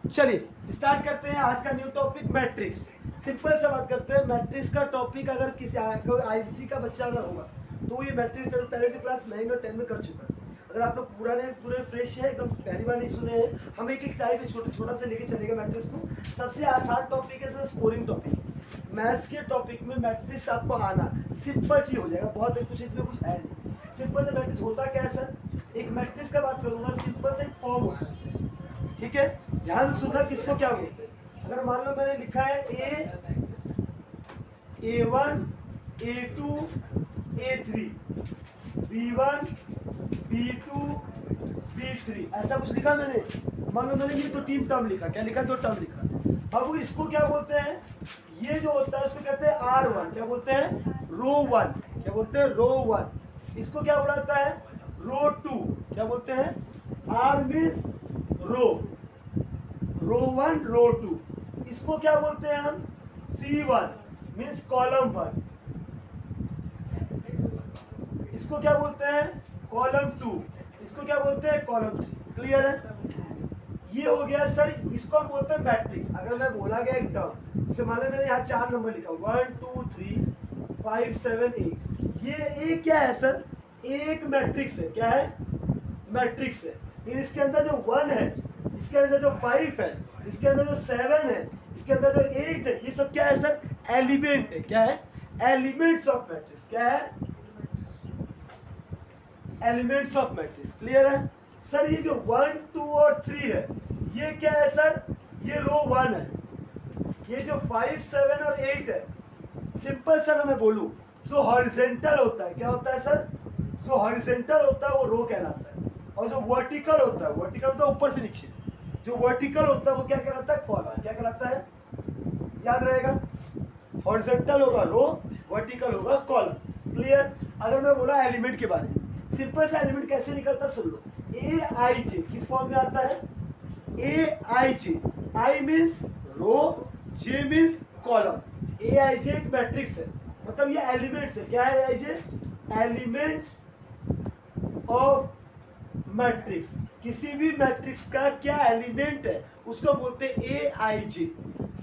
चलिए स्टार्ट करते हैं आज का न्यू टॉपिक मैट्रिक्स। सिंपल से बात करते हैं। मैट्रिक्स का टॉपिक अगर किसी आईसीसी का बच्चा अगर होगा तो ये मैट्रिक्स पहले से क्लास 9 और 10 में कर चुका है। अगर आप लोग पूरे फ्रेश है एकदम पहली बार नहीं सुने हैं, हम एक एक टाइप छोटा से लेके चलेगा मैट्रिक्स को। सबसे आसान टॉपिक है सर स्कोरिंग टॉपिक। मैथ्स के टॉपिक में मैट्रिक्स आपको आना सिंपल चीज हो जाएगा, बहुत कुछ इसमें कुछ है नहीं। सिंपल से मैट्रिक्स होता क्या है सर, एक मैट्रिक्स का बात करूंगा, सिंपल से एक फॉर्म होता है। ठीक है, ध्यान से सुनना किसको क्या बोलते हैं। अगर मान लो मैंने लिखा है A1 A2 A3 B1 B2 B3 ऐसा कुछ लिखा मैंने। मान लो मैंने ये तो तीन टर्म लिखा, क्या लिखा, दो टर्म लिखा। अब इसको क्या बोलते हैं, ये जो होता है उसको कहते हैं R1, क्या बोलते हैं, रो 1, क्या बोलते हैं, रो 1। इसको क्या बोला जाता है, रो 2, क्या बोलते हैं, R मीन्स रो 1 रो 2। इसको क्या बोलते हैं हम, C1 मीन्स कॉलम 1। इसको क्या बोलते हैं, कॉलम 2। इसको क्या बोलते हैं, कॉलम 3। क्लियर है, ये हो गया सर। इसको हम बोलते हैं मैट्रिक्स। अगर मैं बोला गया एक टर्म, जैसे मान लो मैंने यहाँ 4 नंबर लिखा 1 2 3 5 7 8, ये क्या है सर, एक मैट्रिक्स है। क्या है, मैट्रिक्स है। लेकिन इसके अंदर जो 1 है, इसके अंदर जो 5 है, इसके अंदर जो 7 है, इसके अंदर जो 8 है, ये सब क्या है सर, एलिमेंट है। क्या है, एलिमेंट्स ऑफ मैट्रिक्स। क्या है, एलिमेंट्स ऑफ मैट्रिक्स। क्लियर है सर। ये जो 1 2 और 3 है, ये क्या है सर, ये रो 1 है। ये जो 5 7 और 8 है, सिंपल सर मैं बोलूं, जो हॉरिजेंटल होता है, क्या होता है सर, जो हॉरिजेंटल होता है वो रो कहलाता है। और जो वर्टिकल होता है, वर्टिकल होता है ऊपर से नीचे, जो वर्टिकल होता है वो क्या कहलाता है, कॉलम। क्या कहलाता है, याद रहेगा, हॉरिजेंटल होगा रो, वर्टिकल होगा कॉलम। क्लियर। अगर मैं बोला एलिमेंट के बारे में, सिंपल सा एलिमेंट कैसे निकलता है सुन लो। ए आई जे किस फॉर्म में आता है, A I J. I means row, J means column. A I J एक मैट्रिक्स है, मतलब ये एलिमेंट्स है। क्या है I J, elements of matrix. किसी भी मैट्रिक्स का क्या एलिमेंट है उसको बोलते हैं ए आई जे।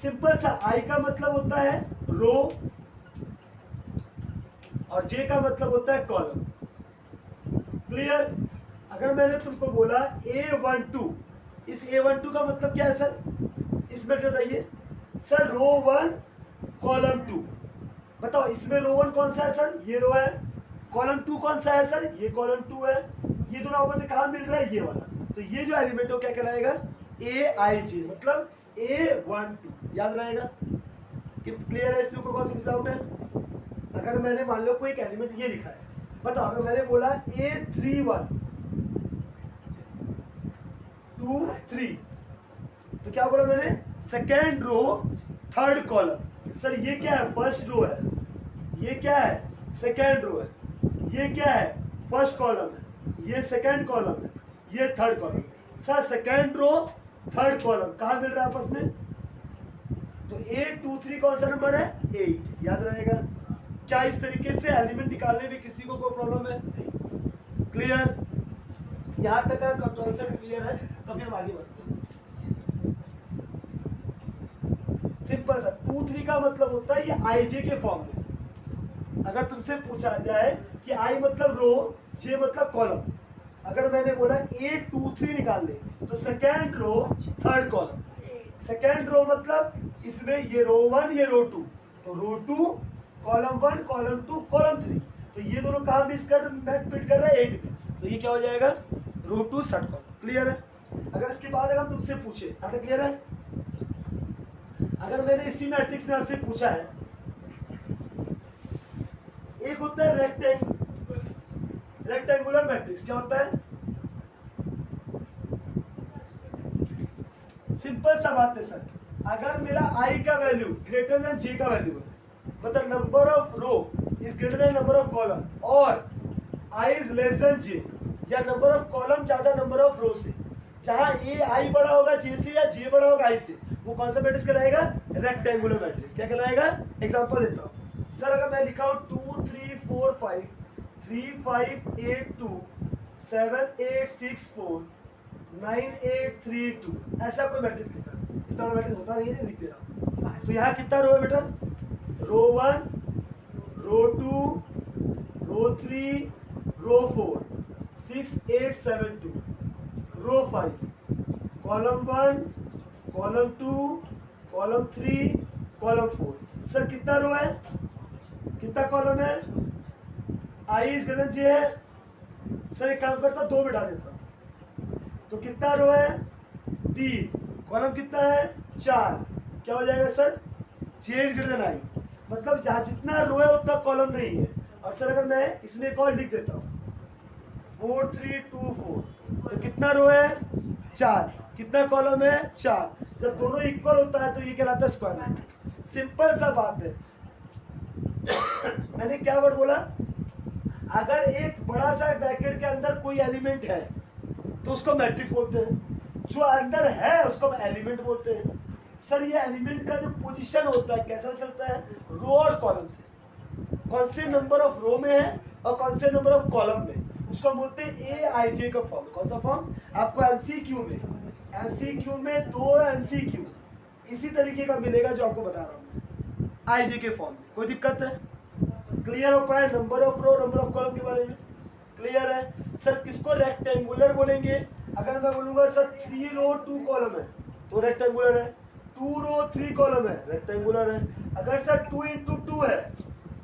सिंपल सा, आई का मतलब होता है रो और जे का मतलब होता है कॉलम। क्लियर। अगर मैंने तुमको बोला A12, इस A12 का मतलब क्या है सर, इसमें बताइए सर, रो 1 कॉलम 2। बताओ इसमें रो 1 कौन सा है सर, ये रो है। कॉलम 2 कौन सा है सर, ये कॉलम 2 है। ये दोनों आपस में कहाँ मिल रहा है, ये वाला। तो ये जो एलिमेंट हो क्या कहलाएगा, ए आई जे, मतलब A12। याद रहेगा कि क्लियर है, इसमें कोई कौन सा डाउट है। अगर मैंने मान लो कोई एक एलिमेंट ये लिखा है, बताओ अगर मैंने बोला A31 2 3, तो क्या बोला मैंने, second row third column. Sir ये क्या है, फर्स्ट रो है। ये क्या है, सेकेंड रो है। ये क्या है, फर्स्ट कॉलम है। ये सेकेंड कॉलम है, ये third column. Sir second row third column कहाँ मिल रहा है आपस में, तो A23 कौन सा नंबर है, 8। याद रहेगा। क्या इस तरीके से एलिमेंट निकालने में किसी को कोई प्रॉब्लम है, क्लियर। यहां तक का कॉन्सेप्ट क्लियर है, तो फिर हम आगे बढ़ते हैं। सिंपल सा 2 3 का मतलब होता है ये आई जे के फॉर्म में। अगर तुमसे पूछा जाए कि आई मतलब रो, जे मतलब कॉलम, अगर मैंने बोला A23 निकाल ले, तो second row third column. Second row मतलब इसमें ये रो 1 ये रो 2, तो रो 2 कॉलम 1 कॉलम 2 कॉलम 3, तो ये दोनों कहाँ मिस कर फिट कर रहा है, 8 में। तो ये क्या हो जाएगा, रो 2 थर्ड कॉलम। क्लियर है। अगर इसके बाद अगर हम तुमसे पूछे, यहाँ तक क्लियर है। अगर मैंने इसी मैट्रिक्स में आपसे पूछा है, एक होता है रेक्टेंगुलर मैट्रिक्स। क्या होता है, सिंपल सा बात है सर, अगर मेरा आई का वैल्यू ग्रेटर देन जे का वैल्यू है, मतलब number of row is greater than number of column, और I is less than J, या नंबर ऑफ कॉलम ज्यादा नंबर ऑफ रो से, जहां ए आई बड़ा होगा जे से या जे बड़ा होगा आई से, वो कौन सा मैट्रिक्स कहलाएगा, रेक्टेंगुलर मैट्रिक्स। क्या कहलाएगा, एग्जांपल देता हूं सर। अगर मैं लिखा हूं 2 3 4 5 3 5 8 2 7 8 6 4 9 8 3 2, ऐसा कोई मैट्रिक्स लिखा, इतना बड़ा मैट्रिक्स होता नहीं है, लिख दे रहा हूँ। तो यहाँ कितना रो है बेटा? रो 1, रो 2, रो 3, रो 4, 6 8 7 2, रो 5, column 1, column 2, column 3, column 4। Sir कितना रो है, कितना कॉलम है? आई इज ग्रेटर जे है। सर एक काम करता, 2 बिठा देता हूं। तो कितना रो है? 3। कॉलम कितना है? 4। क्या हो जाएगा sir? J is greater than I. मतलब जहाँ जितना रो है उतना कॉलम नहीं है। और सर अगर मैं इसमें एक और लिख देता हूँ 4 3 2 4, तो कितना रो है? 4। कितना कॉलम है? 4। जब दोनों इक्वल होता है तो ये कहलाता है स्क्वायर मैट्रिक्स। सिंपल सा बात है। मैंने क्या वर्ड बोला? अगर एक बड़ा सा ब्रैकेट के अंदर कोई एलिमेंट है तो उसको मैट्रिक्स बोलते हैं, जो अंदर है उसको एलिमेंट बोलते हैं। सर ये एलिमेंट का जो पोजीशन होता है कैसा चलता है? रो और कॉलम से। कौन से नंबर ऑफ रो में है और कौन से नंबर ऑफ कॉलम में, उसको बोलते हैं AIJ का फॉर्म। कौन सा फॉर्म? आपको एमसीक्यू में 2 एमसीक्यू इसी तरीके का मिलेगा जो आपको बता रहा हूँ, आईजे के फॉर्म में। कोई दिक्कत है? क्लियर हो पाए number of row number of column के बारे में? क्लियर है? सर किसको रेक्टेंगुलर बोलेंगे? अगर मैं बोलूंगा सर 3 रो 2 कॉलम है तो रेक्टेंगुलर है, 2 रो 3 कॉलम है रेक्टेंगुलर है। अगर सर 2 इंटू 2 है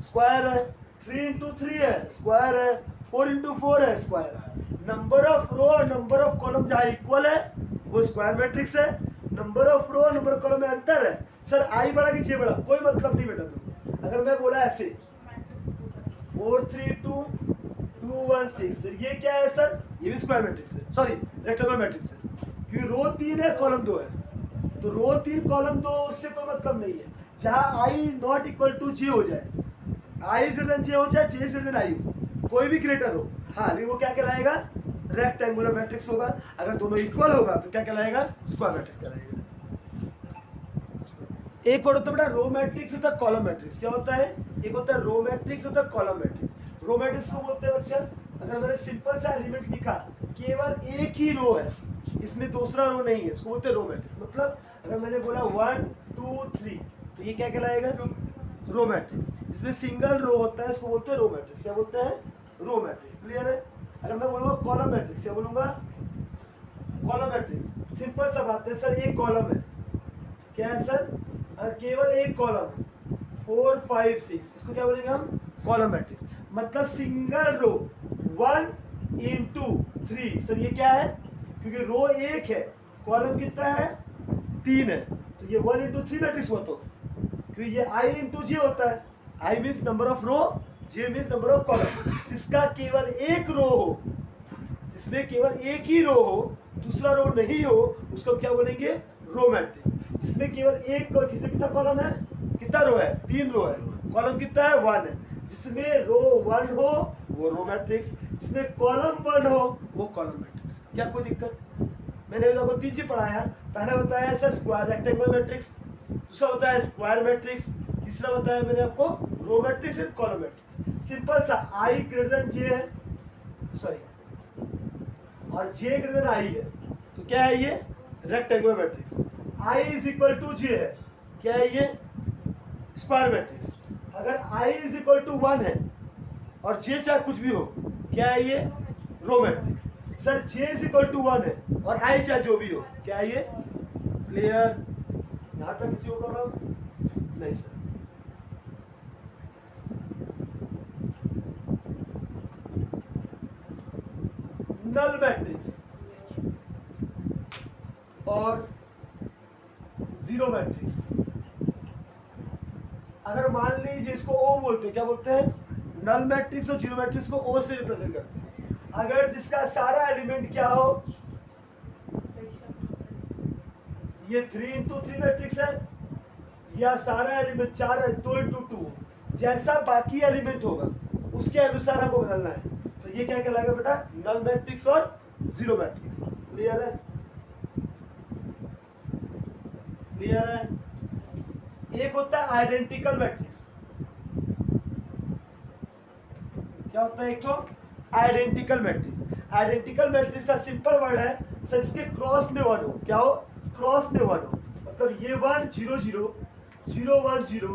स्क्वायर है, 3 इंटू 3 है स्क्वायर है, 4 इंटू 4 है स्क्वायर है। नंबर ऑफ रो और नंबर ऑफ कॉलम जहाँ इक्वल है वो स्क्वायर मैट्रिक्स है। Number of row number of column में अंतर है। सर आई बड़ा कि जे बड़ा, कोई मतलब नहीं बेटा। अगर मैं बोला ऐसे 4 3 2 2 1 6, ये क्या है सर? ये भी स्क्वायर मैट्रिक्स है, सॉरी रेक्टेंगुलर मैट्रिक्स है, क्योंकि रो 3 है कॉलम 2 है। तो रो 3 कॉलम 2 उससे कोई मतलब नहीं है। जहां आई नॉट इक्वल टू जे हो जाए, आई इज ग्रेटर देन जे हो जाए, जे इज ग्रेटर देन आई हो, कोई भी ग्रेटर हो, हाँ लेकिन वो क्या कहलाएगा? रेक्टेंगुलर मैट्रिक्स होगा। अगर दोनों इक्वल होगा तो क्या कहलाएगा? स्क्वायर मैट्रिक्स कहलाएगा। एक और होता है बेटा रो मैट्रिक्स, होता है कॉलम मैट्रिक्स। क्या होता है? एक होता है रो मैट्रिक्स, होता है कॉलम मैट्रिक्स। रो मैट्रिक्स को बोलते हैं बच्चा, अगर मैंने सिंपल सा एलिमेंट लिखा, केवल एक ही रो है, इसमें दूसरा रो नहीं है, इसको बोलते हैं रो मैट्रिक्स। मतलब अगर मैंने बोला 1 2 3 तो ये क्या कहलाएगा? रो मैट्रिक्स। जिसमें सिंगल रो होता है इसको बोलते हैं रो मैट्रिक्स। क्या बोलते हैं? Row matrix. क्लियर है? अगर मैं बोलूंगा कॉलम मैट्रिक्स, क्या बोलूंगा? Column matrix. सिंपल सा बात है सर, एक कॉलम है, क्या है सर? केवल एक कॉलम 4 5 6, इसको क्या बोलेंगे हम? Column matrix. मतलब सिंगल रो 1 इंटू 3। सर ये क्या है? क्योंकि रो एक है, कॉलम कितना है? 3 है, तो ये 1 इंटू 3 मैट्रिक्स हुआ। तो क्योंकि ये आई इंटू जे होता है, I means number of row, J means number of column. जिसका केवल एक रो हो, जिसमें केवल एक ही रो हो, दूसरा रो नहीं हो, उसको हम क्या बोलेंगे? Row matrix. जिसमें केवल एक, किसमें कितना कॉलम है? कितना रो है? 3 रो है, कॉलम कितना है? 1 है। जिसमें रो 1 हो वो रो मैट्रिक्स, जिसमें कॉलम 1 हो वो कॉलम मैट्रिक्स। क्या कोई दिक्कत? मैंने आपको 3 चीज पढ़ाया। पहला बताया सर स्क्वायर रेक्टेंगुलर मैट्रिक्स, दूसरा बताया स्क्वायर मैट्रिक्स, तीसरा बताया मैंने आपको रो मैट्रिक्स और कॉलम मैट्रिक्स। सिंपल सा, आई ग्रेटर देन जे है, सॉरी, और जे ग्रेटर देन आई है, तो क्या है ये? Rectangular matrix. I is equal to J है, क्या है ये? Square matrix. अगर आई इज इक्वल टू 1 है और जे चाहे कुछ भी हो, क्या है ये? Row matrix. Sir J is equal to 1 है और आई चाहे जो भी हो, क्या है ये? क्लियर? यहां तक किसी को प्रॉब्लम नहीं सर? नल मैट्रिक्स और जीरो मैट्रिक्स। अगर मान लीजिए इसको ओ बोलते हैं, क्या बोलते हैं? नल मैट्रिक्स और जीरो मैट्रिक्स को ओ से रिप्रेजेंट करते हैं। अगर जिसका सारा एलिमेंट क्या हो, ये 3 इंटू 3 मैट्रिक्स है, या सारा एलिमेंट 4 है 2 इंटू 2, जैसा बाकी एलिमेंट होगा उसके अनुसार हमको बदलना है। तो ये क्या कहलाएगा बेटा? नल मैट्रिक्स और जीरो मैट्रिक्स। क्लियर है? क्लियर है? एक होता है आइडेंटिकल मैट्रिक्स। क्या होता है? एक तो आइडेंटिकल मैट्रिक्स। आइडेंटिकल मैट्रिक्स का सिंपल वर्ड है सर, इसके क्रॉस में 1 हो, क्या हो? क्रॉस में 1 हो। मतलब ये 1 0 0 0 1 0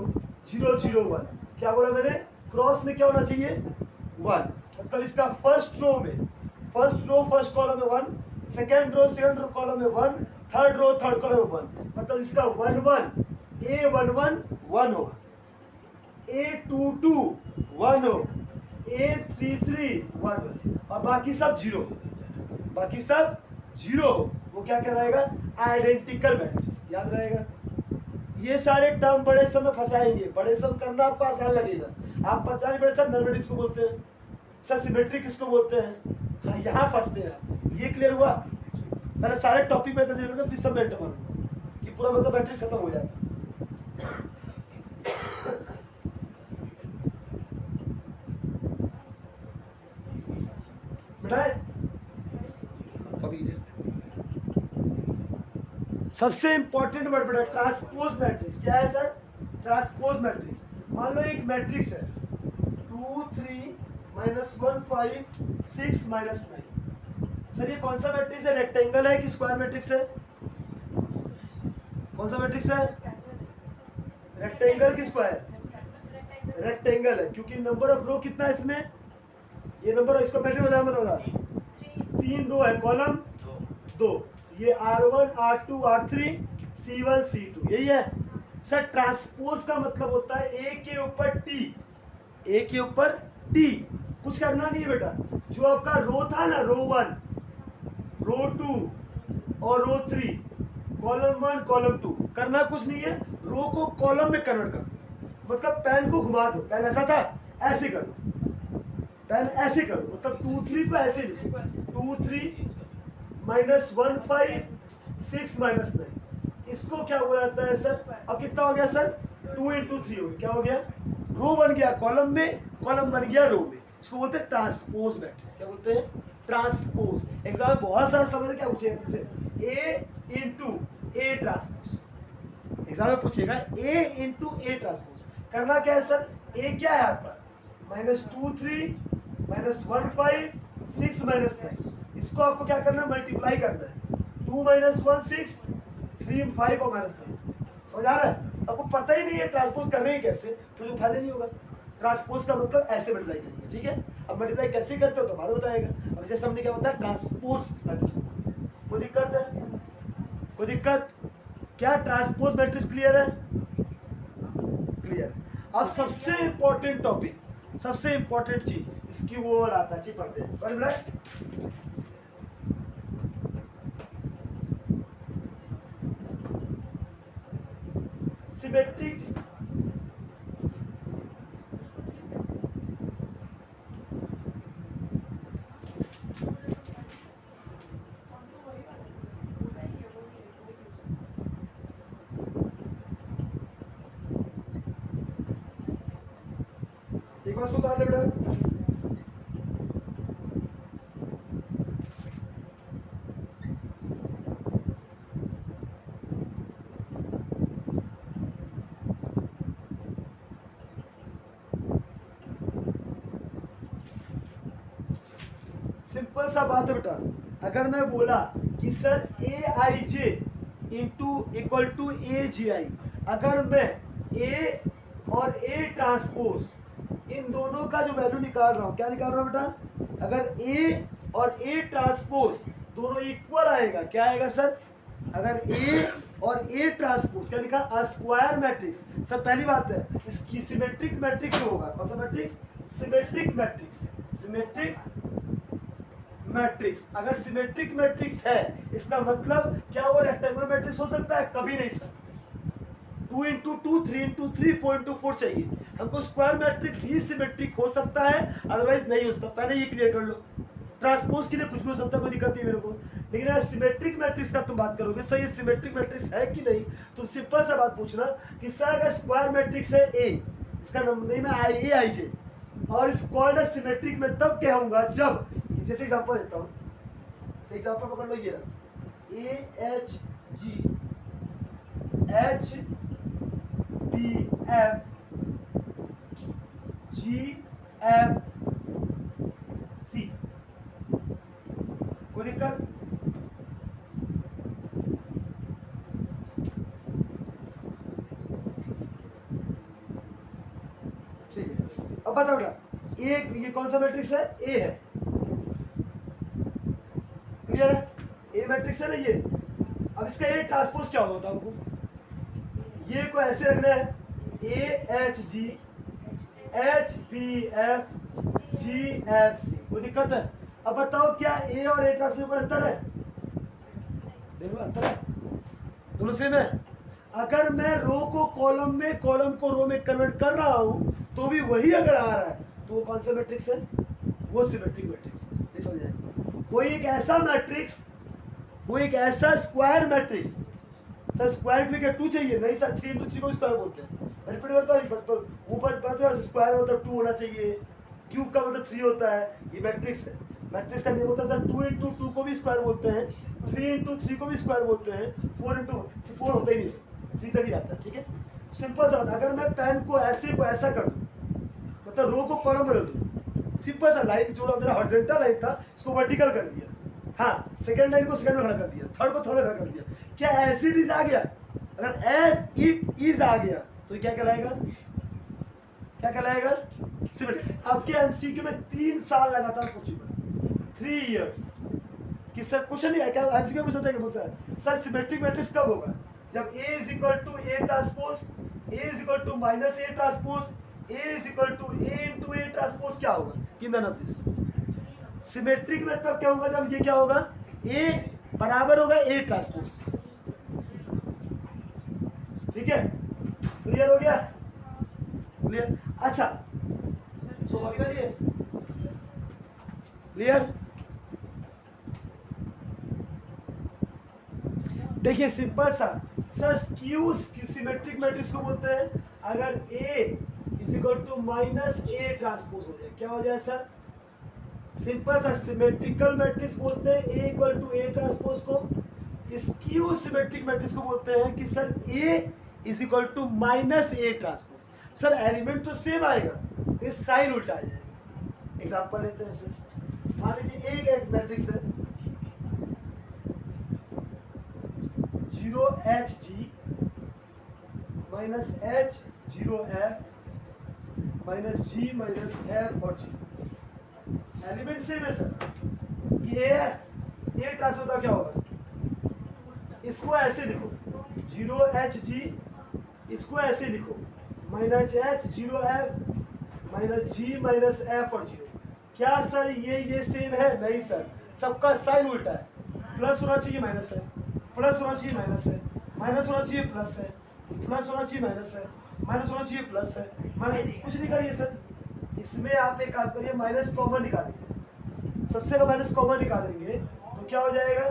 0 0 1, क्या बोला मैंने, क्रॉस में क्या होना चाहिए 1, मतलब इसका फर्स्ट रो में फर्स्ट कॉलम में 1, सेकेंड रो कॉलम में 1, थर्ड कॉलम में 1, मतलब इसका 1 1 A 1 1 1 हो, A 2 2 1 हो, A 3 3 1 हो, और बाकी सब जीरो हो, वो क्या कहलाएगा, आइडेंटिकल मैट्रिक्स, याद रहेगा। ये सारे टर्म बड़े सम में फंसाएंगे, बड़े सम करना आपको आसान लगेगा, आप पता नहीं बड़े सर नल मैट्रिक्स को बोलते हैं, सर सिमेट्रिक किसको बोलते हैं, हाँ यहाँ फंसते हैं। ये क्लियर हुआ, मैंने सारे टॉपिक में कंसीडर करके फिर सब में एंटर मारूंगा कि पूरा मतलब मैट्रिक्स खत्म हो जाए। सबसे इंपॉर्टेंट वर्ड बेटा ट्रांसपोज मैट्रिक्स, क्या है सर, ट्रांसपोज मैट्रिक्स। मान लो एक मैट्रिक्स है 2 3 -1 5 6 -9, सर ये कौन सा मैट्रिक्स है, रेक्टेंगल है कि स्क्वायर मैट्रिक्स है, कौन सा मैट्रिक्स है, रेक्टेंगल की स्क्वायर, रेक्टेंगल है, क्योंकि नंबर ऑफ रो कितना है इसमें, ये नंबर, इसको मैट्रिक्स बता 3 2 है, कॉलम 2, ये R1 R2 R3 C1 C2, यही है सर। ट्रांसपोज का मतलब होता है A के ऊपर T, कुछ करना नहीं है बेटा, जो आपका रो था ना, रो 1 रो 2 और रो 3, कॉलम 1 कॉलम 2, करना कुछ नहीं है, रो को कॉलम में कन्वर्ट कर दो, मतलब पेन को घुमा दो, पेन ऐसा था ऐसे कर दो, पेन ऐसे कर दो, मतलब 2 3 को ऐसे लिखो, 2 3 -1 5 6 -9, इसको क्या बोला जाता है सर, अब कितना हो गया सर, 2 × 3 हो गया, क्या हो गया, रो बन गया कॉलम में, कॉलम बन गया रो में, इसको बोलते हैं ट्रांसपोज मैट्रिक्स, क्या बोलते हैं, ट्रांसपोज। एग्जाम में बहुत सारा समझ, क्या पूछेगा तुमसे, A × A ट्रांसपोज, एग्जाम में पूछेगा A × A ट्रांसपोज, करना क्या है सर, A क्या है आपका -2 3 -1 5 6 -9, इसको आपको क्या करना है, मल्टीप्लाई करना है, 2 - 1 6 3 5 और -9, समझ आ रहा है, आपको पता ही नहीं है ट्रांसपोज कर रहे हैं कैसे, तो जो फायदा नहीं होगा। ट्रांसपोज का मतलब ऐसे मल्टीप्लाई करेंगे, ठीक है, अब मल्टीप्लाई कैसे करते हो तो बाद में बताएगा, अब जस्ट हमने क्या बताया, ट्रांसपोज मैट्रिक्स, कोई दिक्कत है, कोई दिक्कत, क्या ट्रांसपोज मैट्रिक्स क्लियर है, क्लियर। अब सबसे इंपॉर्टेंट टॉपिक, सबसे इंपॉर्टेंट चीज, इसकी वो आता है, चीज पढ़ते हैं, पढ़ रहे, सिमेट्रिक एक बार सुधार ले बेटा, सिंपल सा बात है बेटा, अगर मैं बोला कि सर AIJ = AGI, अगर मैं A और A ट्रांसपोज इन दोनों का जो वैल्यू निकाल रहा हूँ, क्या निकाल रहा हूँ बेटा, अगर A और A ट्रांसपोज दोनों इक्वल आएगा, क्या आएगा सर, अगर A और A ट्रांसपोज, क्या लिखा, स्क्वायर मैट्रिक्स, सब पहली बात है, इसकी सिमेट्रिक मैट्रिक्स होगा, कौन सा matrix, symmetric matrix, symmetric matrix, अगर सिमेट्रिक मैट्रिक्स है, इसका मतलब क्या वो रेक्टेंगुलर मैट्रिक्स हो सकता है, कभी नहीं सर, 2 × 2 3 × 3 4 × 4 चाहिए हमको, स्क्वायर मैट्रिक्स ही सिमेट्रिक हो सकता है, अदरवाइज नहीं हो सकता, पहले ये क्लियर कर लो। ट्रांसपोज के लिए कुछ भी हो सकता है, कोई दिक्कत नहीं मेरे को, लेकिन अगर सिमेट्रिक मैट्रिक्स का तुम बात करोगे, सर ये सिमेट्रिक मैट्रिक्स है कि नहीं, तुम सिंपल सा बात पूछना कि सर अगर स्क्वायर मैट्रिक्स है A, इसका नंबर नहीं मैं AIJ, और इस कॉल्ड सिमेट्रिक में तब कहूंगा जब, जैसे एग्जांपल देता हूँ, एग्जांपल पकड़ लो, ये रहा AHG HBF GFC, कोई दिक्कत, बताओ बेटा, ये कौन सा मैट्रिक्स है? ए है, क्लियर है? ए मैट्रिक्स है ना ये। अब इसका ए ट्रांसपोज क्या होगा हमको? ये को ऐसे रखना है, A H G H B F G F C, कोई दिक्कत है? अब बताओ क्या ए और ए ट्रांसपोज में अंतर है? देख लो अंतर है, दोनों सेम है। अगर मैं रो को कॉलम में, कॉलम को रो में कन्वर्ट कर रहा हूं तो भी वही अगर आ रहा है तो वो कौन सा मैट्रिक्स है? वो सिमेट्रिक मैट्रिक्स है। नहीं समझे? कोई एक ऐसा मैट्रिक्स, कोई एक ऐसा स्क्वायर मैट्रिक्स, सर स्क्वायर के लिए क्या 2 चाहिए? नहीं सर, 3 into 3 को स्क्वायर बोलते हैं। रिपीट करता हूं, ऊपर स्क्वायर मतलब 2 होना चाहिए, क्यूब का मतलब 3 होता है। ये मैट्रिक्स है, मैट्रिक्स का नियम होता है सर 2 into 2 को भी स्क्वायर बोलते हैं, 3 into 3 को भी स्क्वायर बोलते हैं, 4 into 4 होता ही नहीं सर, 3 तक ही आता है। ठीक है, सिंपल सा बात। अगर मैं पेन को ऐसे को ऐसा कर दूं, मतलब रो को कॉलम बदल दूं, सिंपल सा लाइन जो मेरा हॉरिजॉन्टल लाइन था इसको वर्टिकल कर दिया, हाँ सेकंड लाइन को सेकंड में खड़ा कर दिया, थर्ड को थर्ड में खड़ा कर दिया। क्या एज इट इज आ गया? अगर एज इट इज आ गया तो क्या कहलाएगा? क्या कहलाएगा? सिमेट्रिक। आपके एमसीक्यू में 3 साल लगातार पूछूंगा, 3 years कि सर क्वेश्चन नहीं है क्या? एमसीक्यू में पूछता है कि बोलता है सर सिमेट्रिक मैट्रिक्स कब होगा? जब A is equal to A transpose, A is equal to minus A transpose, A is equal to A into A transpose क्या होगा? In none of this. Symmetric में तब क्या होगा? जब ये क्या होगा? A बराबर होगा A ट्रांसपोज। ठीक है, क्लियर हो गया? क्लियर? अच्छा सो अभी करिए क्लियर। देखिए सिंपल सा सर स्क्यू सिमेट्रिक मैट्रिक्स को बोलते हैं अगर A is equal to minus A transpose हो जाए। क्या हो जाए सर? सिंपल सा सिमेट्रिकल मैट्रिक्स बोलते हैं A equal to A transpose को। स्क्यू सिमेट्रिक मैट्रिक्स को बोलते हैं कि sir A is equal to minus A transpose. Sir element तो सेम आएगा, इस साइन उल्टा आ जाएगा। एग्जांपल लेते हैं सर, मान लीजिए एक मैट्रिक्स है 0HG minus H 0F minus G minus F और G, एलिमेंट सेम है सर। ये है ये ट्रांसपोज का क्या होगा? इसको ऐसे लिखो 0HG, इसको ऐसे लिखो minus H 0F minus G minus F और 0। क्या सर ये सेम है? नहीं सर, सबका साइन उल्टा है। प्लस होना चाहिए माइनस है, प्लस होना चाहिए माइनस है, माइनस होना चाहिए प्लस है, प्लस होना चाहिए माइनस है, माइनस होना चाहिए प्लस है, माइनस कुछ नहीं करिए सर। इसमें आप एक काम करिए, माइनस कॉमन निकालिए। सबसे का माइनस कॉमन निकालेंगे तो क्या हो जाएगा?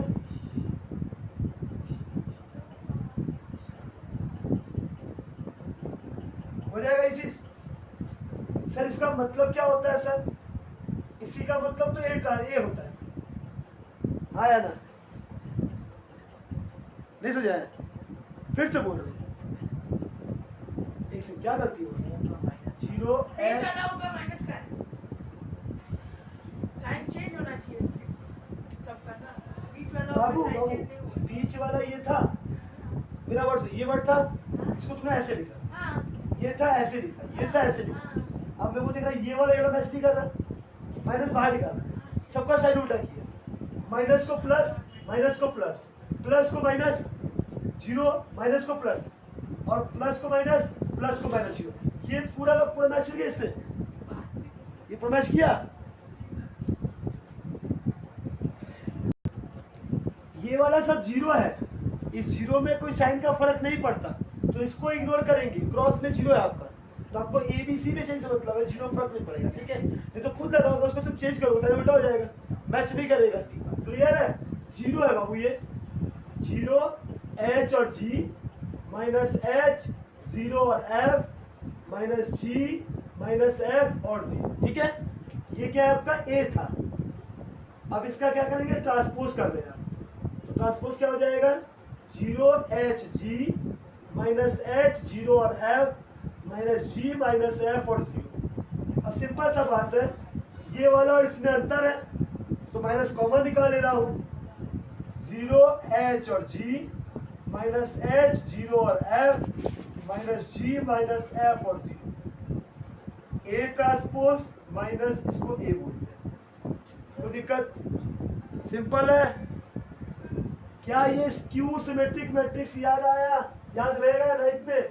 हो जाएगा ये चीज। सर इसका मतलब क्या होता है सर? इसी का मतलब तो ये होता है, हाँ या ना? नहीं समझा? फिर से बोल रहे हैं, एक से क्या करती हो? 0H बाबू बीच वाला ये था मेरा वर्ड, ये वर्ड था, इसको तूने ऐसे लिखा, ये था ऐसे लिखा, ये था ऐसे लिखा। अब मेरे को देख रहा है ये वाला मैच नहीं कर रहा, माइनस बाहर निकाला, सबका साइन उल्टा किया। माइनस को प्लस, माइनस को प्लस, प्लस को माइनस, 0 माइनस को प्लस और प्लस को माइनस, प्लस को माइनस 0। ये पूरा का पूरा मैच किया इससे, ये पूरा मैच किया। ये वाला सब 0 है, इस 0 में कोई साइन का फर्क नहीं पड़ता तो इसको इग्नोर करेंगे। क्रॉस में 0 है आपका तो आपको ABC में सही से मतलब है, 0 फर्क नहीं पड़ेगा। ठीक है, नहीं तो खुद लगाओगे उसको, तुम चेंज करोगे साइन उल्टा हो जाएगा, मैच नहीं करेगा। क्लियर है? 0 है बाबू, ये 0H और G माइनस H 0 और F minus G minus F और 0। ठीक है, ये क्या है आपका A था। अब इसका क्या करेंगे? ट्रांसपोज कर रहे हैं। तो ट्रांसपोज क्या हो जाएगा? 0HG माइनस H 0 और F minus G minus F और 0। अब सिंपल सा बात है, ये वाला और इसमें अंतर है तो माइनस कॉमन निकाल ले रहा हूं। 0H और G माइनस H 0 और F minus G minus F और 0। ए ट्रांसपोज माइनस इसको ए बोलते हैं। कोई दिक्कत? सिंपल है। क्या ये स्क्यू सिमेट्रिक मैट्रिक्स याद आया? याद रहेगा लाइफ में?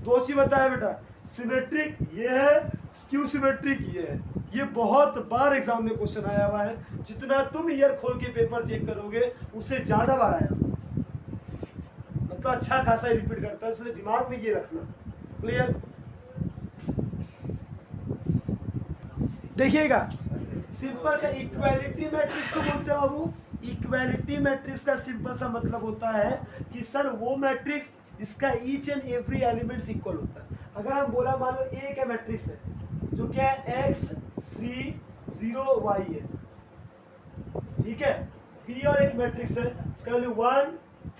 दो चीज बताया बेटा, सिमेट्रिक ये है, स्क्यू सिमेट्रिक ये है। ये बहुत बार एग्जाम में क्वेश्चन आया हुआ है, जितना तुम ईयर खोल के पेपर चेक करोगे उससे ज्यादा बार आया, मतलब अच्छा खासा रिपीट करता है, इसलिए दिमाग में ये रखना। क्लियर? देखिएगा, सिंपल सा इक्वालिटी मैट्रिक्स को बोलते हैं बाबू। इक्वालिटी मैट्रिक्स का सिंपल सा मतलब होता है कि सर वो मैट्रिक्स जिसका each and every elements equal होता है। अगर हम बोला मान लो ए का मैट्रिक्स है जो क्या है x 3 0 y है, ठीक है। P और एक मैट्रिक्स है, इसका वैल्यू 1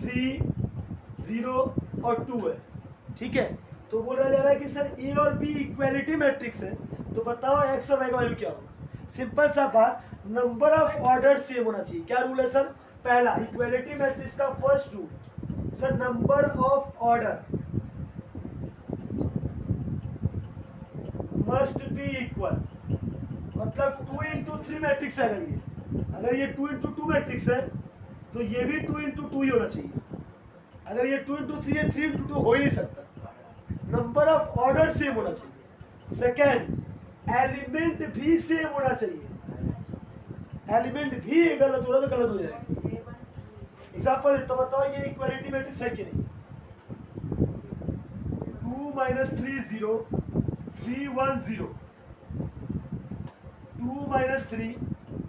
3 0 और 2 है, ठीक है। तो बोला जा रहा है कि सर ए और बी इक्वालिटी मैट्रिक्स है, तो बताओ x और y का वैल्यू क्या होगा। सिंपल सा बात, नंबर ऑफ ऑर्डर सेम होना चाहिए। क्या रूल है सर? पहला, इक्वालिटी मैट्रिक्स का first rule sir, number of order must be equal. मतलब 2 into 3 मैट्रिक्स है, अगर ये 2 into 2 मैट्रिक्स है तो ये भी 2 into 2 ही होना चाहिए। अगर ये 2 into 3 है, 3 into 2 हो ही नहीं सकता। नंबर ऑफ ऑर्डर सेम होना चाहिए। सेकेंड, एलिमेंट भी सेम होना चाहिए। एलिमेंट भी गलत हो रहा तो गलत हो जाएगा। एग्जाम्पल देता हूं, बताओ ये इक्वालिटी मैट्रिक्स है कि नहीं? 2 minus 3 0 3 1 0 2 minus 3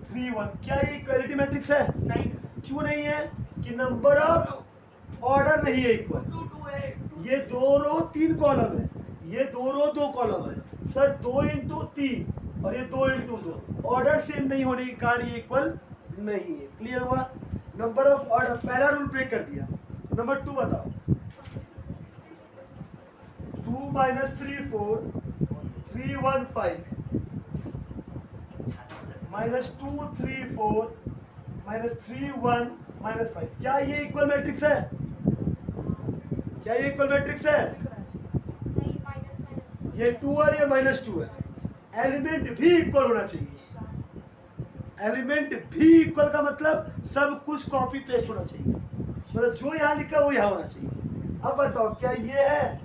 3 1। क्या ये इक्वालिटी मैट्रिक्स है? नहीं। क्यों नहीं है? कि नंबर ऑफ ऑर्डर नहीं है इक्वल। ये 2 रो 3 कॉलम है, ये 2 रो 2 कॉलम है सर। 2 into 3 और ये 2 into 2, ऑर्डर सेम नहीं होने के कारण ये इक्वल नहीं है। क्लियर हुआ? नंबर ऑफ ऑर्डर, पहला रूल ब्रेक कर दिया। नंबर 2 बताओ, 2 minus 3 4 3 1 5 minus 2 3 4 minus 3 1 minus 5। क्या ये इक्वल मैट्रिक्स है? क्या ये इक्वल मैट्रिक्स है? ये 2 और ये -2 है। एलिमेंट भी इक्वल होना चाहिए। एलिमेंट भी इक्वल का मतलब सब कुछ कॉपी पेस्ट होना चाहिए, मतलब जो यहाँ लिखा वो यहाँ होना चाहिए। अब बताओ क्या ये है?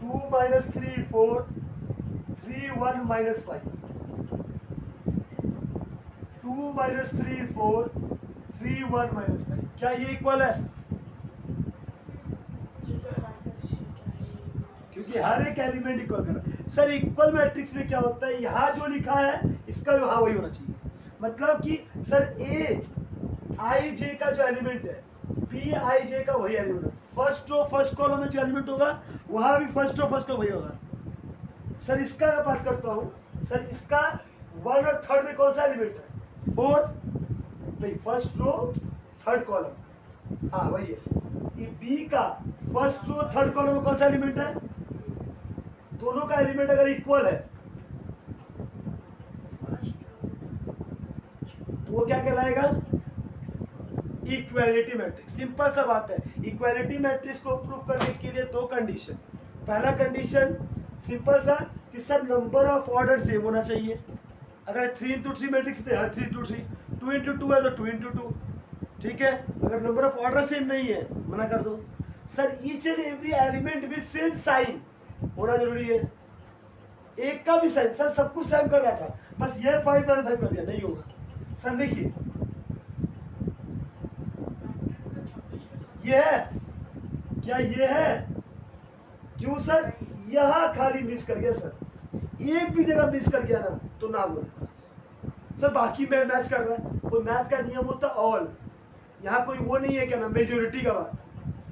2 minus 3 4 3 1 minus 5 2 minus 3 4 3 1 minus 5। क्या ये इक्वल है? क्योंकि हर एक एलिमेंट इक्वल कर रहा है। सर इक्वल मैट्रिक्स में क्या होता है, यहाँ जो लिखा है इसका वहाँ वही होना चाहिए। मतलब कि सर ए आई जे का जो एलिमेंट है, पी आई जे का वही एलिमेंट है। फर्स्ट रो फर्स्ट कॉलम में जो एलिमेंट होगा वहाँ भी फर्स्ट रो फर्स्ट कॉलम वही होगा। सर इसका मैं बात करता हूँ, सर इसका 1 और 3rd में कौन सा एलिमेंट है? 4 नहीं, फर्स्ट रो 3rd कॉलम, हाँ वही है। ये बी का फर्स्ट रो 3rd कॉलम में कौन सा एलिमेंट है? दोनों का एलिमेंट अगर इक्वल है तो वो क्या कहलाएगा? Equality matrix. सिंपल सा बात है। इक्वालिटी मैट्रिक्स को प्रूव करने के लिए 2 कंडीशन। पहला कंडीशन सिंपल सा कि sir number of order same होना चाहिए। अगर 3 into 3 मैट्रिक्स है 3 into 3, 2 into 2 है तो 2 into 2, ठीक है। अगर नंबर ऑफ ऑर्डर सेम नहीं है मना कर दो। Sir each and every element with same sign होना जरूरी है। एक का भी साइन, सर सब कुछ सेम कर रहा था, बस ये 5 कर दिया, नहीं होगा। सर देखिए ये है, क्या ये है? क्यों सर? यहाँ खाली मिस कर गया सर, एक भी जगह मिस कर गया ना तो ना बोले सर बाकी में मैच कर रहा है। कोई मैथ का नियम होता ऑल, यहाँ कोई वो नहीं है क्या ना मेजोरिटी का बात,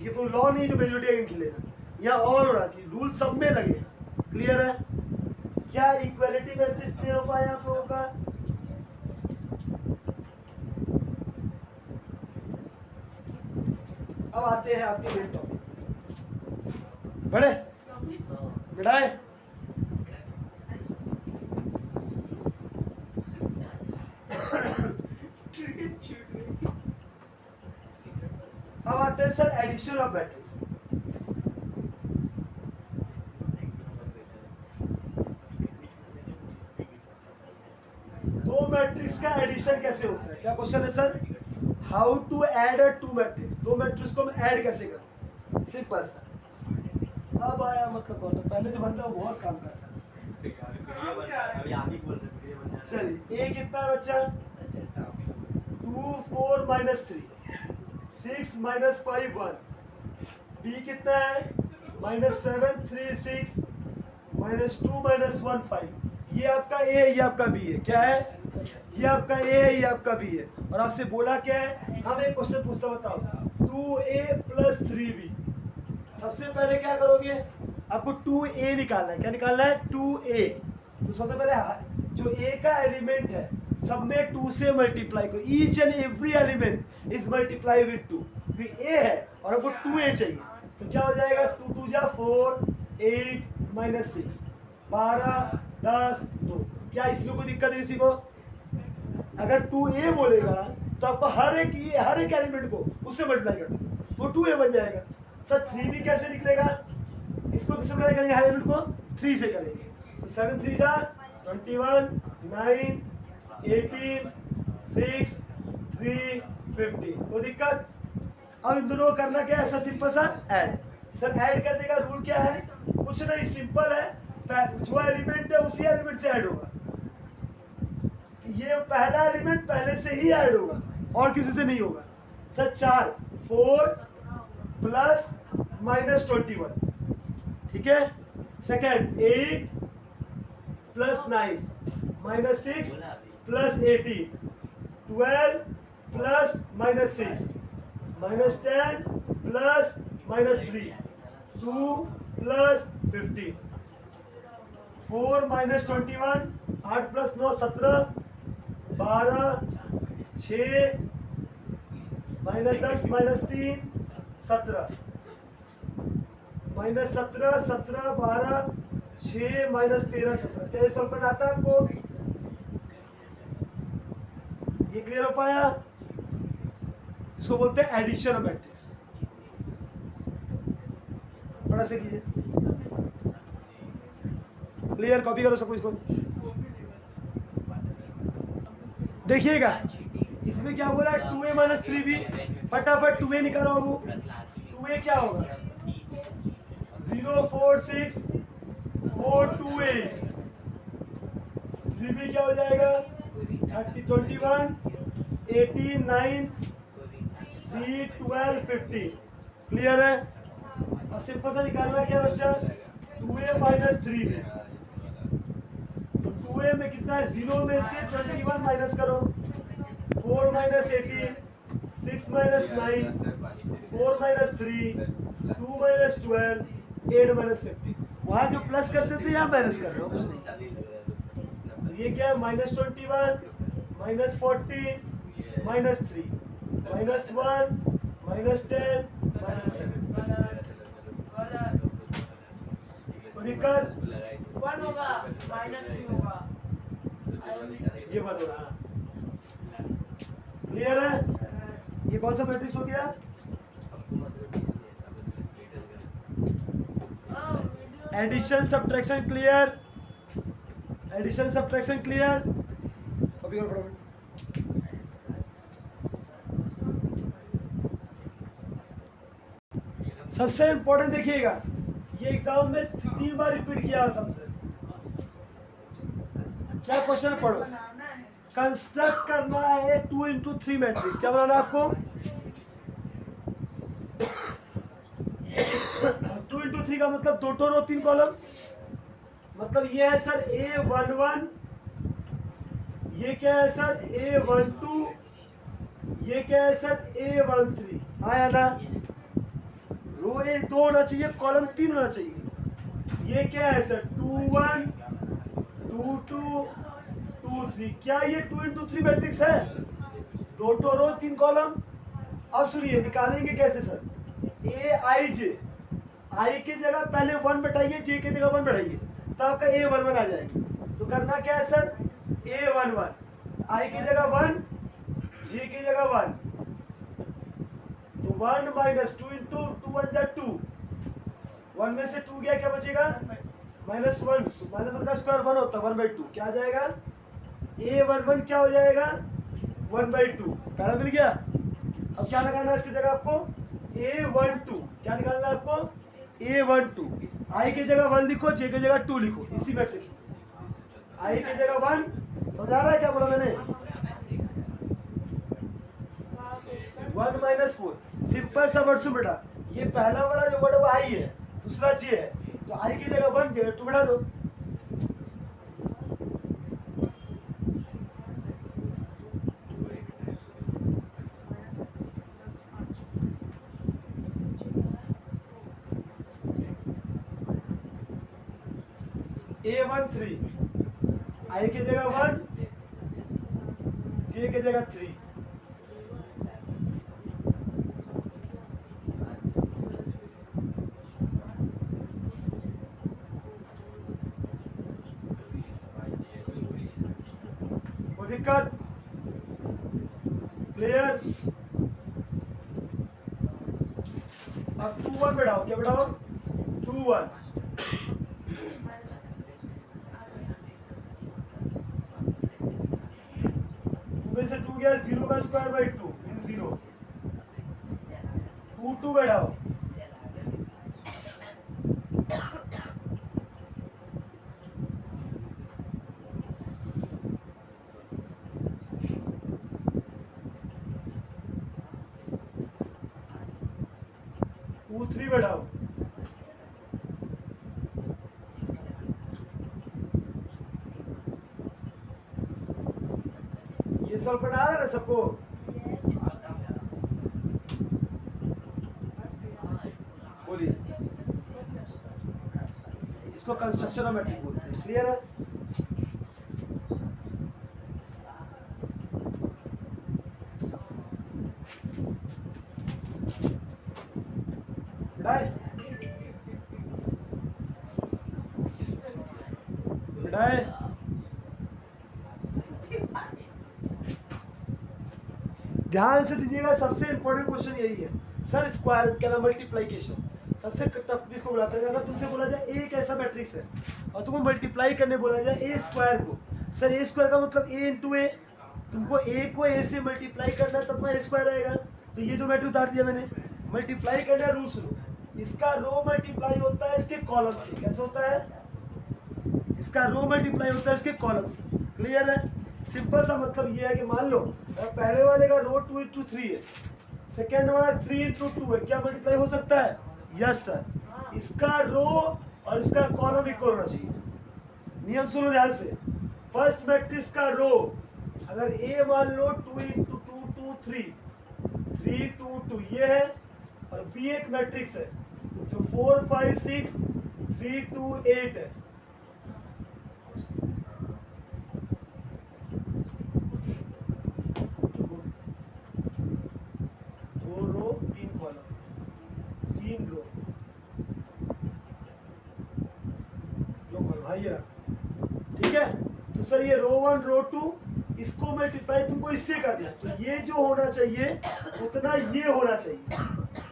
ये कोई लॉ नहीं है जो मेजोरिटी गेम खेलेगा। यहाँ ऑल होना चाहिए, रूल सब में लगे। क्लियर है? क्या इक्वालिटी मैट्रिक्स क्लियर हो पाया आप लोगों का? अब आते हैं आपके मेन टॉपिक। बड़े बढ़ाए अब आते हैं सर एडिशन ऑफ मैट्रिक्स। का एडिशन कैसे होता है? क्या क्वेश्चन है sir? How to add a two matrix, दो मैट्रिक्स को मैं ऐड कैसे करूं? सिंपल सा। अब आया मतलब कौन? तो पहले जो बंदा वो बहुत काम करता है। चलिए ए कितना है बच्चा? 2 4 -3 6 -5 1। बी कितना है? -7 3 6 -2 -1 5। ये आपका ए है, ये आपका बी है। क्या है? ये आपका ए है, ये आपका बी है। और आपसे बोला क्या है? हम एक क्वेश्चन पूछता, बताओ 2a + 3b। सबसे पहले क्या करोगे? आपको 2a निकालना है। क्या निकालना है? 2a। तो सबसे पहले जो a का एलिमेंट है सब में 2 से मल्टीप्लाई करो। Each and every element is multiply with 2। फिर a है और हमको 2a चाहिए, तो क्या हो जाएगा? 2 2 जा 4 8 -6 12 10 2। क्या इसमें कोई दिक्कत है किसी को? अगर 2a बोलेगा तो आपको हर एक एलिमेंट को उससे मल्टीप्लाई करना, तो 2a बन जाएगा। सर 3b कैसे निकलेगा? इसको किससे मल्टीप्लाई करेंगे? हर एलिमेंट को 3 से करेंगे। तो 7 3 जा 21 9 18 6 3 15। कोई दिक्कत? अब इन दोनों को करना क्या है? ऐसा सिंपल सा ऐड। सर ऐड करने का रूल क्या है? कुछ नहीं, सिंपल है। जो एलिमेंट है उसी एलिमेंट से ऐड होगा। ये पहला एलिमेंट पहले से ही ऐड होगा और किसी से नहीं होगा। सर 4 4 प्लस -21, ठीक है। Second 8 plus 9 -6 plus 18 12 plus -6 -10 plus -3 2 plus 15 4 -21 8 plus 9 17 12 6 -10 -3 17 -17 17 12 6 -13 17। क्या ये सॉल्व करना आता है आपको? ये क्लियर हो पाया? इसको बोलते हैं एडिशन ऑफ मैट्रिक्स। बड़ा से कीजिए, क्लियर? कॉपी करो सबको इसको। देखिएगा इसमें क्या बोला है? 2a - 3b। फटाफट 2a निकालो। अब 2a क्या होगा? 0 4 6 4 2 8। 3b क्या हो जाएगा? 30 21 18 9 3 12 15। क्लियर है? अब सिंपल सा निकालना है क्या बच्चा? 2a - 3b। तो 2a में कितना है? 0 में से 21 माइनस करो। 4 - 18 6 - 9 4 - 3 2 - 12 8 - 15। वहां जो प्लस करते थे यहाँ माइनस कर रहे हो, कुछ नहीं। तो ये क्या है? -21 -14 -3 -1 -10 -7। दिक्कत 1 होगा -2 होगा। ये बात हो रहा। क्लियर है? ये कौन सा मैट्रिक्स हो गया? Addition subtraction clear? Addition subtraction clear? Copy करो फटाफट। सबसे इंपॉर्टेंट देखिएगा, ये एग्जाम में 3 बार रिपीट किया सबसे। क्या क्वेश्चन पढ़ो? कंस्ट्रक्ट करना है 2 × 3 मैट्रिक्स। क्या बनाना है आपको? 2 × 3 का मतलब 2 रो 3 कॉलम। मतलब ये है सर A11, ये क्या है सर A12, ये क्या है सर A13। आया ना? रो ए 2 होना चाहिए, कॉलम 3 होना चाहिए। ये क्या है सर 21 22 23। क्या ये 2 × 3 मैट्रिक्स है? 2 रो 3 कॉलम। अब सुनिए निकालेंगे कैसे सर? AIJ, आई की जगह पहले 1 बैठाइए, जे की जगह 1 बैठाइए, तो आपका A11 आ जाएगा। तो करना क्या है सर? A11 आई की जगह 1, जे की जगह 1, तो 1 - 2 × 2 1 जा 2। 1 में से 2 गया, क्या बचेगा? -1। तो -1 का स्क्वायर 1 होता है, 1/2। क्या आ जाएगा? A11 क्या हो जाएगा 1/2, पहला मिल गया। अब क्या लगाना है इसकी जगह आपको A12, क्या निकालना है आपको A12। I की जगह 1 लिखो, J की जगह 2 लिखो, इसी मैट्रिक्स में I की जगह 1। समझ आ रहा है क्या बोला मैंने? 1 - 4, सिंपल सा वर्ड सुन बेटा, ये पहला वाला जो वर्ड है वो I है, दूसरा J है, तो I की जगह 1 J 2 बढ़ा दो। A13, I की जगह 1, J की जगह 3। कोई दिक्कत? क्लियर? अब 2 1 बढ़ाओ, क्या बढ़ाओ 2 1। में से 2 गया 0 का स्क्वायर बाई 2 मीन 0। 2 2 बढ़ाओ, टू 3 बढ़ाओ, ये सॉल्व करना आ रहा है ना सबको? बोलिए, इसको कंस्ट्रक्शन ऑफ मैट्रिक्स बोलते हैं। क्लियर है? बढ़ाए बढ़ाए, ध्यान से दीजिएगा, सबसे इंपॉर्टेंट क्वेश्चन यही है सर। स्क्वायर क्या ना मल्टीप्लिकेशन सबसे टफ जिसको बुलाता है। अगर तुमसे बोला जाए एक ऐसा मैट्रिक्स है और तुमको मल्टीप्लाई करने बोला जाए ए स्क्वायर को, सर ए स्क्वायर का मतलब ए इंटू ए, तुमको ए को ए से मल्टीप्लाई करना है तब तो ए स्क्वायर आएगा। तो ये जो मैट्रिक्स उतार दिया मैंने, मल्टीप्लाई करना है रूल्स लो, इसका रो मल्टीप्लाई होता है इसके कॉलम से। कैसे होता है? इसका रो मल्टीप्लाई होता है इसके कॉलम से। क्लियर है? सिंपल सा मतलब ये है कि मान लो पहले वाले का रो 2 × 3 है, सेकेंड वाला 3 × 2 है, क्या मल्टीप्लाई हो सकता है? यस सर, इसका रो और इसका कॉलम इक्वल होना चाहिए। नियम सुनो ध्यान से, फर्स्ट मैट्रिक्स का रो अगर ए मान लो 2 × 2 2 3 3 2 2 ये है, और बी एक मैट्रिक्स है जो 4 5 6 3 2 8 है। दो रो 3 कॉलम, 3 रो 2 कॉलम, हाँ ये रहा। ठीक है, तो सर ये रो 1 रो 2 इसको मल्टीप्लाई तुमको इससे करना है, तो ये जो होना चाहिए उतना ये होना चाहिए।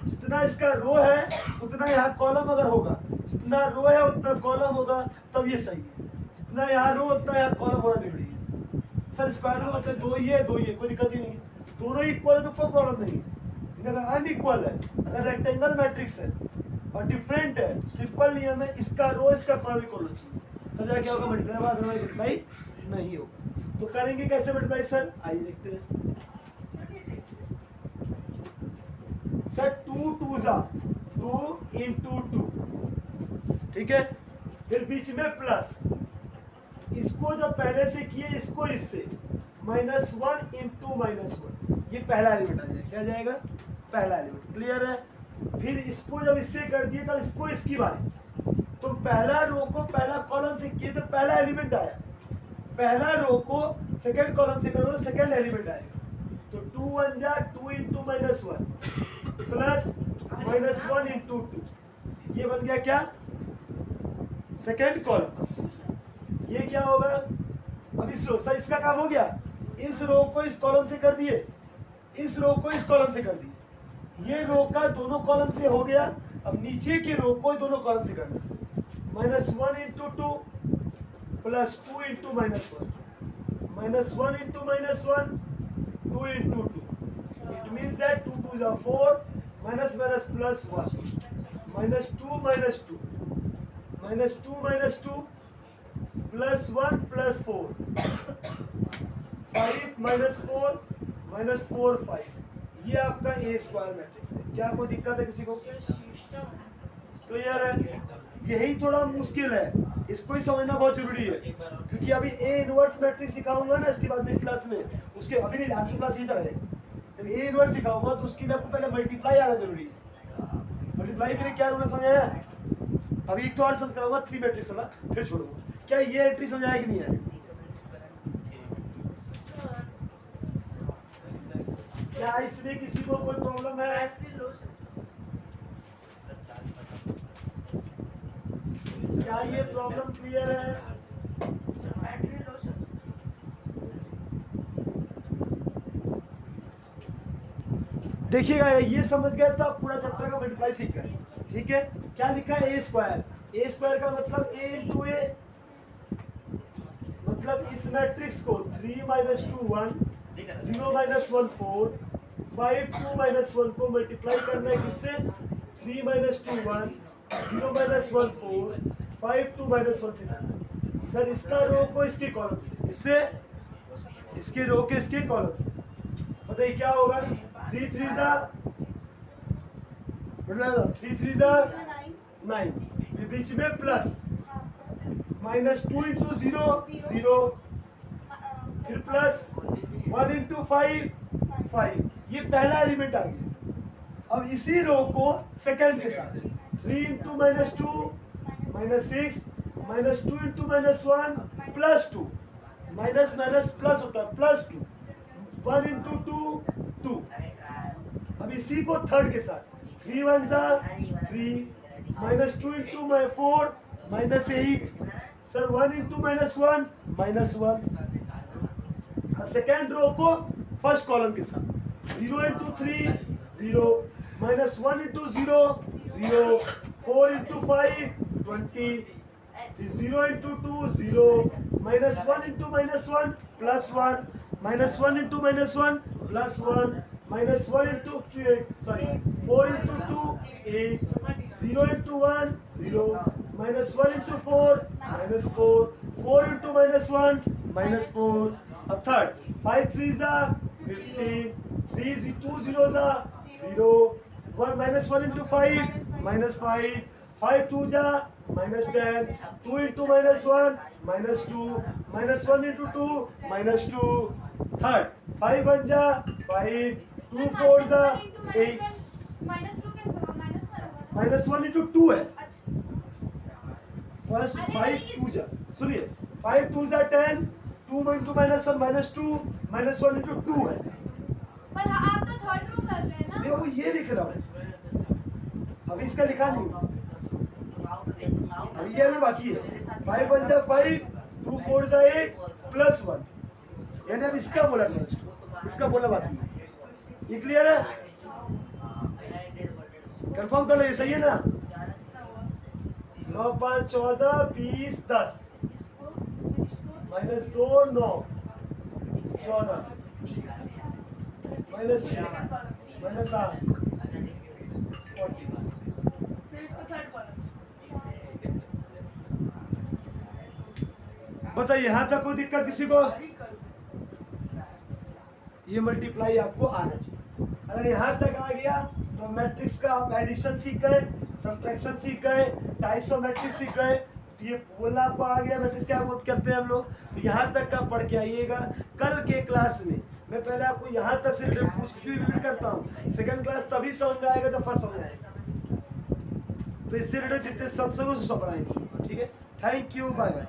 जितना इसका रो है उतना यहाँ कॉलम अगर होगा, जितना रो है उतना कॉलम होगा, तब ये सही है। जितना यहाँ रो उतना यहाँ कॉलम होना जरूरी है। सर स्क्वायर में मतलब 2 ही है 2 ही है, कोई दिक्कत ही नहीं है। दोनों इक्वल है तो कोई प्रॉब्लम नहीं है। अगर अनइक्वल है, अगर रेक्टेंगल मैट्रिक्स है और डिफरेंट है, सिंपल नियम है इसका रो इसका कॉलम इक्वल होना चाहिए, तब जाके क्या होगा मल्टीप्लाई होगा, अदरवाइज मल्टीप्लाई नहीं होगा। तो करेंगे कैसे मल्टीप्लाई सर? आइए देखते हैं। सर 2 2 जा 2 × 2, ठीक है, फिर बीच में प्लस, इसको जब पहले से किए इसको इससे -1 × -1, ये पहला एलिमेंट आ जाएगा। क्या जाएगा? पहला एलिमेंट। क्लियर है? फिर इसको जब इससे कर दिए तब इसको इसकी बारी, तो पहला रो को पहला कॉलम से किए तो पहला एलिमेंट आया, पहला रो को सेकंड कॉलम से करो तो सेकंड एलिमेंट आएगा। तो 2 1 जा 2 × -1 प्लस -1 × 2, ये बन गया क्या? Second column. ये क्या होगा? अब इस रो सर इसका काम हो गया, इस रो को इस कॉलम से कर दिए, इस रो को इस कॉलम से कर दिए, ये रो का दोनों कॉलम से हो गया। अब नीचे की रो को दोनों कॉलम से करना, -1 × 2 plus 2 × -1 -1 into -1, 2 into 2. It means that 2 2s are 4, minus minus plus 1, -2 minus 2, -2 minus 2, plus 1 plus 4, 5 minus 4, minus 4 5. ये आपका ए स्क्वायर मैट्रिक्स है। क्या कोई दिक्कत है किसी को? ये सिस्टम है। क्लियर है? यही थोड़ा मुश्किल है, इसको ही समझना बहुत जरूरी है, क्योंकि अभी ए इनवर्स मैट्रिक्स सिखाऊंगा ना इसके बाद नेक्स्ट क्लास में, उसके अभी नहीं, आज की क्लास इधर है, जब ए इनवर्स सिखाऊंगा तो उसकी आपको पहले मल्टीप्लाई आना जरूरी है। मल्टीप्लाई के लिए क्या रूल समझ आया? अभी एक तो और समझ कराऊंगा 3 मैट्रिक्स वाला, फिर छोड़ूंगा। क्या ये एंट्री समझ आया कि नहीं आया? क्या इसमें किसी को कोई प्रॉब्लम है? क्या ये प्रॉब्लम क्लियर है? देखिएगा, ये समझ गए तो आप पूरा चैप्टर का मल्टीप्लाई सीख गए। ठीक है, क्या लिखा है? ए स्क्वायर। ए स्क्वायर का मतलब ए इंटू ए, मतलब इस मैट्रिक्स को 3 minus 2 1, 0 minus 1 4, 5 2 minus 1 को मल्टीप्लाई करना है किससे? 3 minus 2 1, 0 minus 1 4, 5 2 minus 1 से करना। सर इसका रो को इसके कॉलम से, इससे इसके रो के इसके कॉलम से, बताइए क्या होगा? 3 3 जा 3 3 जा 9, ये बीच में प्लस, -2 into 0 0, फिर प्लस 1 into 5 5। ये पहला एलिमेंट आ गया। अब इसी रो को सेकंड के साथ 3 into -2 -6, -2 into -1 +2, minus minus plus होता है +2, 1 into 2 2। अब इसी को थर्ड के साथ 3 1 जा 3, -2 into 4 -8, sir 1 into -1 -1। Second row को फर्स्ट कॉलम के साथ 0 into 3 0, -1 into 0 0, 4 into 5 20, 0 into 2 0, -1 into -1 +1, -1 into -1 +1, -1 into 4 into 2 8, 0 into 1 0, -1 into 4 -4, 4 into -1 -4। अब थर्ड 5 3 जा 15, 3 2 0 जा 0, 1 -1 into 5 -5, 5 2 जा -10, 2 into -1 -2, -1 into 2 -2। थर्ड 5 1 जा 5, 2 4 जा 8, -1 into 2 है। फर्स्ट 5 2 जा, सुनिए 5 2 जा 10, 2 into -1 -2, -1 into 2 है। पर आप तो थर्ड रो कर रहे हैं ना। देखो ये लिख रहा हूँ, अभी इसका लिखा नहीं, अभी ये भी बाकी है। 5 1 जा 5, 2 4 जा 8 +1, यानी अब इसका बोला इसका बोला बाकी है। ये क्लियर है? कंफर्म कर लो, ये सही है ना? 9 5 14 20 10, -2 9 14, -6 -8 40। बताइए यहाँ तक कोई दिक्कत किसी को? ये मल्टीप्लाई आपको आना चाहिए। अगर यहाँ तक आ गया तो मैट्रिक्स का आप एडिशन सीख गए, सब्ट्रैक्शन सीख गए, टाइप्स ऑफ मैट्रिक्स सीख गए। तो ये बोला आपको आ गया मैट्रिक्स क्या बोध करते हैं हम लोग। तो यहाँ तक का पढ़ के आइएगा। कल के क्लास में मैं पहले आपको यहाँ तक से पूछ के रिपीट करता हूँ। सेकंड क्लास तभी समझ में आएगा जब फर्स्ट समझ आएगा। तो इससे रिलेटेड जितने सब पढ़ाएंगे। ठीक है, थैंक यू, बाय बाय।